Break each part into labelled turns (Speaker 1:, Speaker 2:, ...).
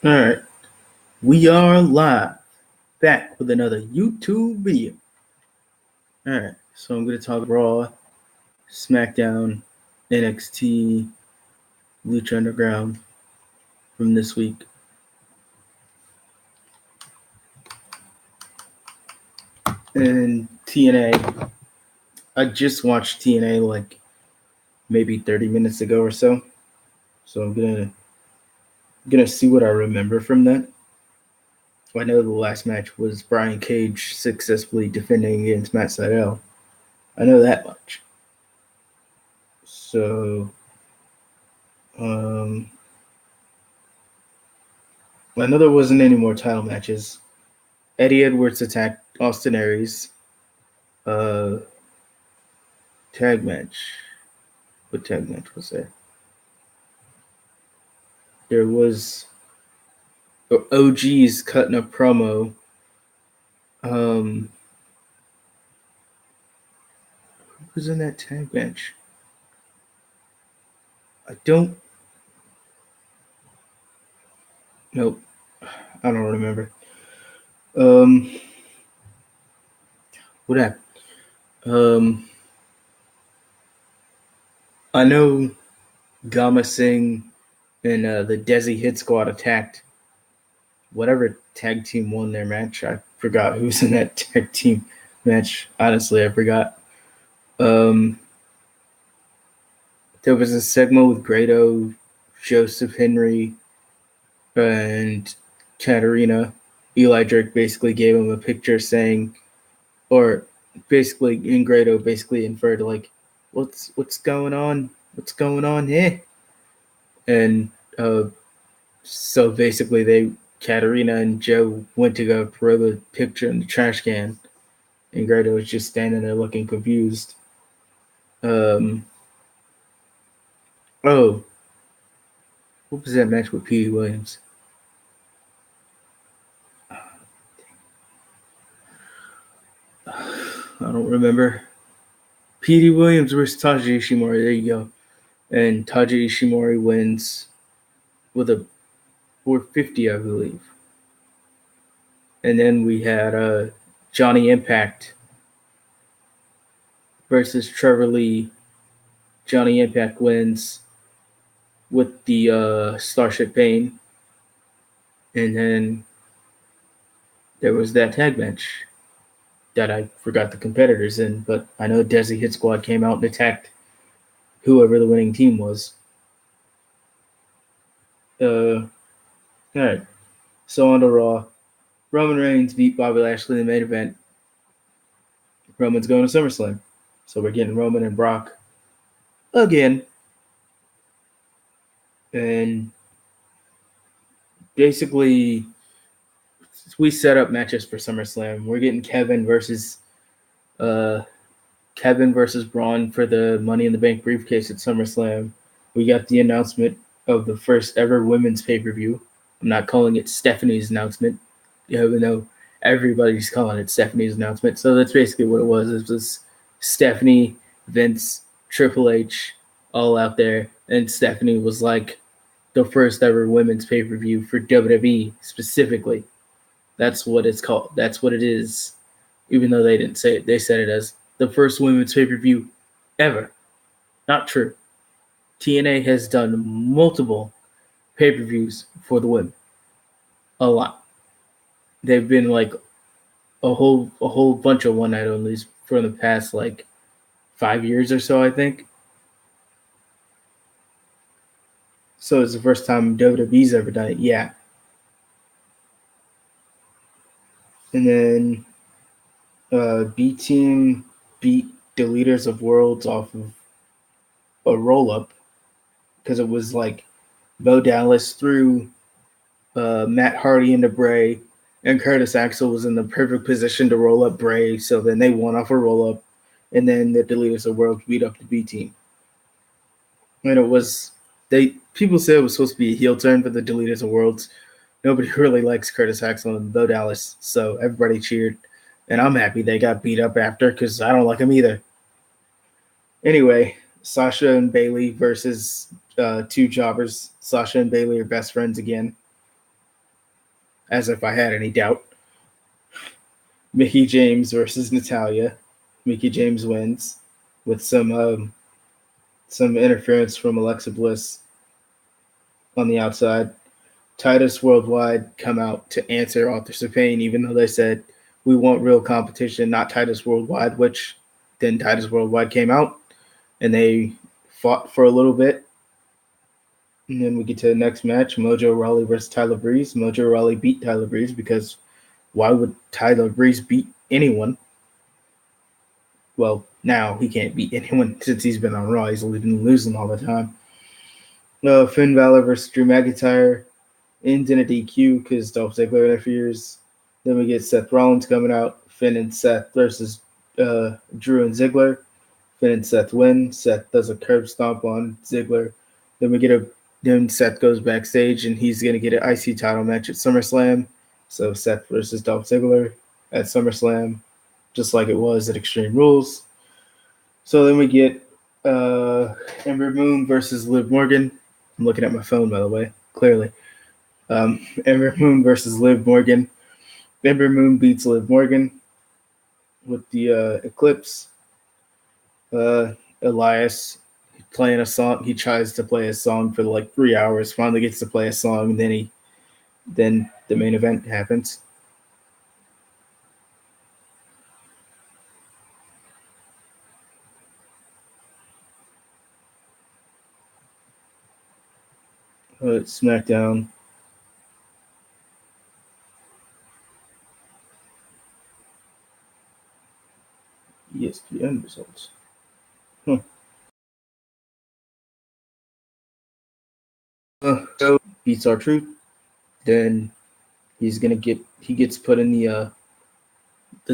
Speaker 1: All right, we are live, back with another YouTube video. All right, so I'm going to talk Raw, SmackDown, NXT, Lucha Underground from this week. And TNA, I just watched TNA like maybe 30 minutes ago or so. So I'm gonna see what I remember from that. I know the last match was Brian Cage successfully defending against Matt Sydal. I know that much. So, I know there wasn't any more title matches. Eddie Edwards attacked Austin Aries. Uh, Tag match. What tag match was there? There was OG's cutting a promo. Who was in that tag match? I don't. Nope. I don't remember. What happened? I know Gama Singh and the Desi Hit Squad attacked whatever tag team won their match. I forgot who was in that tag team match. Honestly, I forgot. There was a segment with Grado, Joseph Henry, and Katarina. Eli Drake basically gave him a picture saying, or basically, Grado basically inferred like, what's going on? What's going on here? And so basically, Katarina and Joe went to go throw the picture in the trash can, and Grado was just standing there looking confused. Oh, what was that match with Petey Williams? I don't remember. Petey Williams versus Taji Ishimori. There you go. And Taji Ishimori wins with a 450, I believe. And then we had Johnny Impact versus Trevor Lee. Johnny Impact wins with the Starship Pain. And then there was that tag match that I forgot the competitors in, but I know Desi Hit Squad came out and attacked whoever the winning team was. All right. So on to Raw. Roman Reigns beat Bobby Lashley in the main event. Roman's going to SummerSlam. So we're getting Roman and Brock again. And basically, we set up matches for SummerSlam. We're getting Kevin versus Braun for the Money in the Bank briefcase at SummerSlam. We got the announcement of the first ever women's pay-per-view. I'm not calling it Stephanie's announcement, even though everybody's calling it Stephanie's announcement. So that's basically what it was. It was Stephanie, Vince, Triple H, all out there. And Stephanie was like the first ever women's pay-per-view for WWE specifically. That's what it's called. That's what it is. Even though they didn't say it, they said it as the first women's pay-per-view ever. Not true. TNA has done multiple pay-per-views for the women. A lot. They've been like a whole bunch of one-night onlys for the past like 5 years or so, I think. So it's the first time WWE's ever done it. Yeah. And then B Team beat the Leaders of Worlds off of a roll-up because it was like Bo Dallas threw Matt Hardy into Bray, and Curtis Axel was in the perfect position to roll up Bray. So then they won off a roll-up, and then the Leaders of Worlds beat up the B Team. And it was people said it was supposed to be a heel turn for the Deleters of Worlds. Nobody really likes Curtis Axel and Bo Dallas, so everybody cheered. And I'm happy they got beat up after because I don't like them either. Anyway, Sasha and Bayley versus two jobbers. Sasha and Bayley are best friends again. as if I had any doubt. Mickie James versus Natalya. Mickie James wins with some interference from Alexa Bliss on the outside. Titus Worldwide come out to answer Authors of Pain, even though they said we want real competition, not Titus Worldwide, which then Titus Worldwide came out and they fought for a little bit. And then we get to the next match, Mojo Rawley versus Tyler Breeze. Mojo Rawley beat Tyler Breeze because why would Tyler Breeze beat anyone? Well, now he can't beat anyone since he's been on Raw. He's been losing all the time. Finn Balor versus Drew McIntyre ends in a DQ because Dolph Ziggler interferes. Then we get Seth Rollins coming out. Finn and Seth versus Drew and Ziggler. Finn and Seth win. Seth does a curb stomp on Ziggler. Then Seth goes backstage and he's gonna get an IC title match at SummerSlam. So Seth versus Dolph Ziggler at SummerSlam, just like it was at Extreme Rules. So then we get Ember Moon versus Liv Morgan. I'm looking at my phone, by the way, clearly. Ember Moon versus Liv Morgan. Ember Moon beats Liv Morgan with the Eclipse. Elias playing a song. He tries to play a song for like 3 hours. Finally gets to play a song, and then the main event happens. SmackDown. ESPN results. So beats R-Truth. Then he gets put in the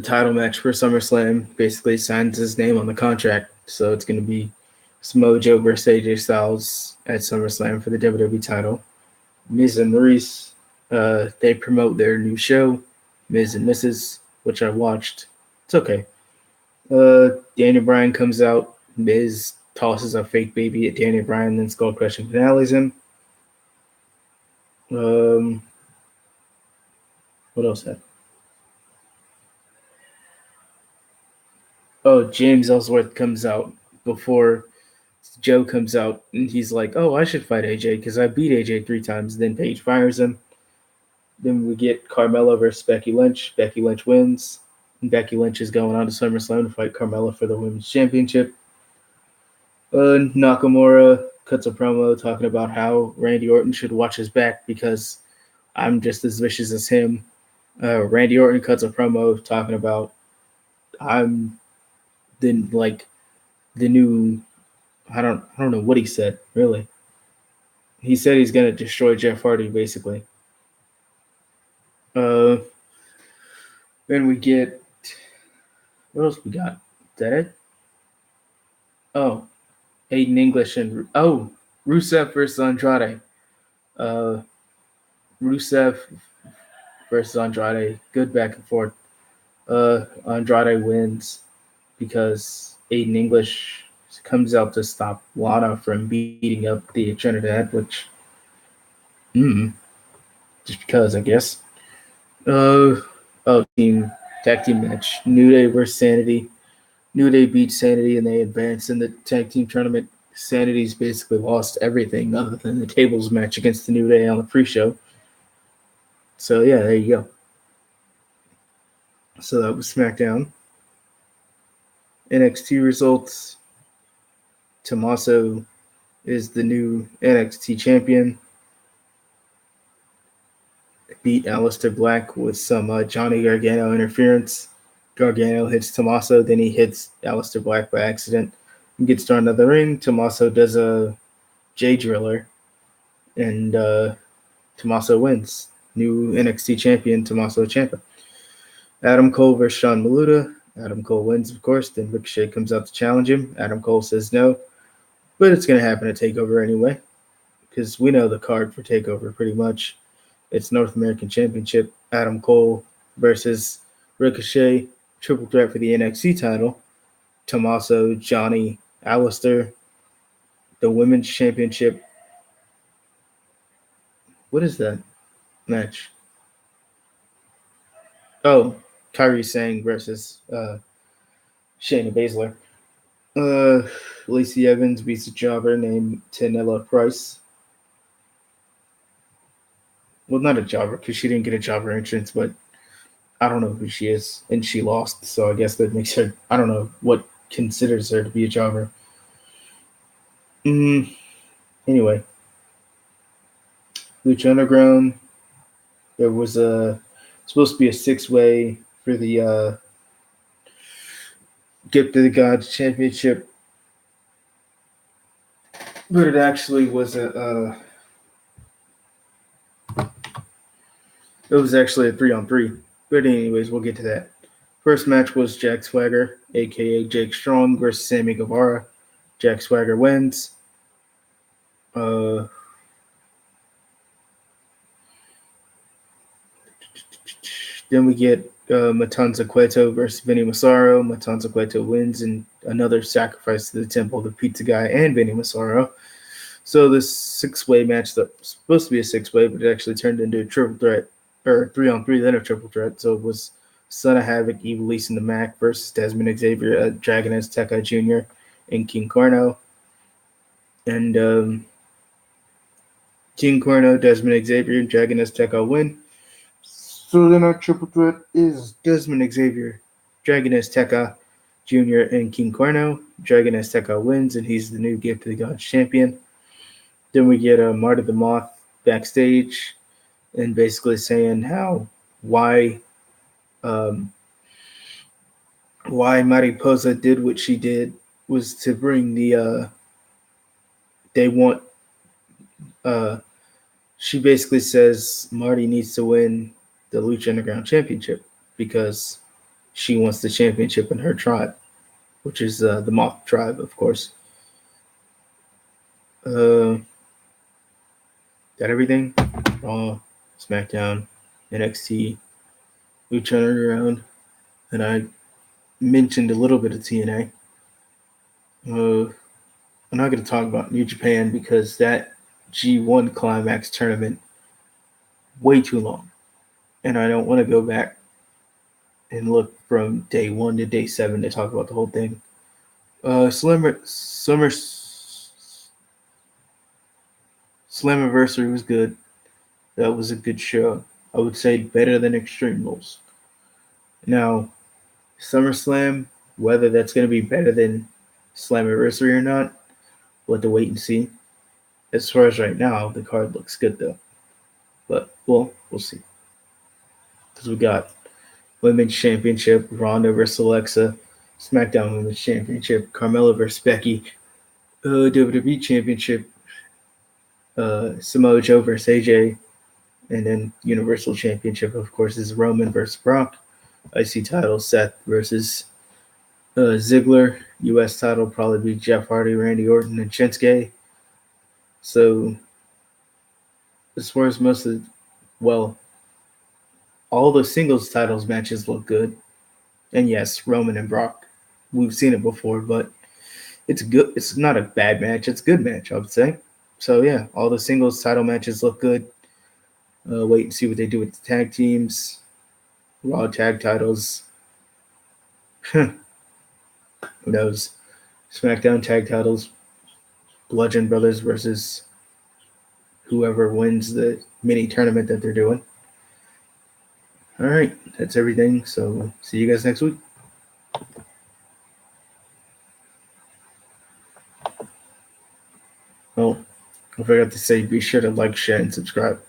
Speaker 1: title match for SummerSlam. Basically signs his name on the contract. So it's gonna be Mojo versus AJ Styles at SummerSlam for the WWE title. Miz and Maurice, they promote their new show, Miz and Mrs., which I watched. It's okay. Daniel Bryan comes out. Miz tosses a fake baby at Daniel Bryan, then Skull Crushing finales him. What else happened? Oh, James Ellsworth comes out before Joe comes out, and he's like, "Oh, I should fight AJ because I beat AJ 3 times." Then Paige fires him. Then we get Carmella versus Becky Lynch. Becky Lynch wins. And Becky Lynch is going on to SummerSlam to fight Carmella for the Women's Championship. Nakamura cuts a promo talking about how Randy Orton should watch his back because I'm just as vicious as him. Randy Orton cuts a promo talking about I'm the new. I don't know what he said really. He said he's gonna destroy Jeff Hardy basically. Then we get what else we got? Is that it? Oh, Aiden English and Rusev versus Andrade. Rusev versus Andrade. Good back and forth. Andrade wins because Aiden English comes out to stop Lana from beating up the Trinidad, which just because I guess. Tag team match. New Day versus Sanity. New Day beat Sanity and they advance in the tag team tournament. Sanity's basically lost everything other than the tables match against the New Day on the pre-show. So yeah, there you go. So that was SmackDown. NXT results. Tommaso is the new NXT champion. Beat Aleister Black with some Johnny Gargano interference. Gargano hits Tommaso, then he hits Aleister Black by accident and gets thrown out of the ring. Tommaso does a J Driller, and Tommaso wins. New NXT champion, Tommaso Ciampa. Adam Cole versus Sean Maluta. Adam Cole wins, of course. Then Ricochet comes out to challenge him. Adam Cole says no, but it's going to happen at TakeOver anyway, because we know the card for TakeOver pretty much. It's North American Championship, Adam Cole versus Ricochet, triple threat for the NXT title, Tommaso, Johnny, Aleister, the Women's Championship. What is that match? Oh, Kyrie Sane versus Shayna Baszler. Uh, Lacey Evans beats a jobber named Tanella Price. Well, not a jobber because she didn't get a jobber entrance, but I don't know who she is, and she lost. So I guess that makes her. I don't know what considers her to be a jobber. Mm, anyway, Lucha Underground. There was a supposed to be a 6-way for the Gift of the Gods Championship, but it actually was a. It was actually a 3-on-3. But anyways, we'll get to that. First match was Jack Swagger, aka Jake Strong, versus Sammy Guevara. Jack Swagger wins. Uh, then we get Matanza Cueto versus Vinny Massaro. Matanza Cueto wins in another sacrifice to the temple, the pizza guy, and Vinny Massaro. So this 6-way match that was supposed to be a 6-way, but it actually turned into a triple threat, or 3-on-3, then a triple threat. So it was Son of Havoc, Evil East, and the Mac versus Desmond Xavier, Dragon Azteca Jr., and King Corno. And King Corno, Desmond Xavier, Dragon Azteca win. So then our triple threat is Desmond Xavier, Dragon Azteca Jr., and King Corno. Dragon Azteca wins, and he's the new Gift of the Gods champion. Then we get Marty the Moth backstage and basically saying um, why Mariposa did what she did was to bring the they want she basically says Marty needs to win the Lucha Underground Championship because she wants the championship in her tribe, which is the Moth tribe, of course. Got everything? Raw, SmackDown, NXT, Lucha Underground, and I mentioned a little bit of TNA. I'm not going to talk about New Japan because that G1 Climax tournament way too long, and I don't want to go back and look from day 1 to day 7 to talk about the whole thing. Slammiversary was good. That was a good show. I would say better than Extreme Rules. Now, SummerSlam, whether that's going to be better than Slammiversary or not, we'll have to wait and see. As far as right now, the card looks good though. But we'll see. Because we got Women's Championship, Ronda versus Alexa, SmackDown Women's Championship, Carmella versus Becky, WWE Championship, Samoa Joe versus AJ, and then Universal Championship, of course, is Roman versus Brock. IC title, Seth versus Ziggler. US title probably be Jeff Hardy, Randy Orton, and Shinsuke. So, as far as most of all the singles titles matches look good. And yes, Roman and Brock, we've seen it before, but it's good. It's not a bad match. It's a good match, I would say. So yeah, all the singles title matches look good. Wait and see what they do with the tag teams. Raw tag titles. Who knows? SmackDown tag titles. Bludgeon Brothers versus whoever wins the mini tournament that they're doing. All right, that's everything. So see you guys next week. Oh, I forgot to say, be sure to like, share, and subscribe.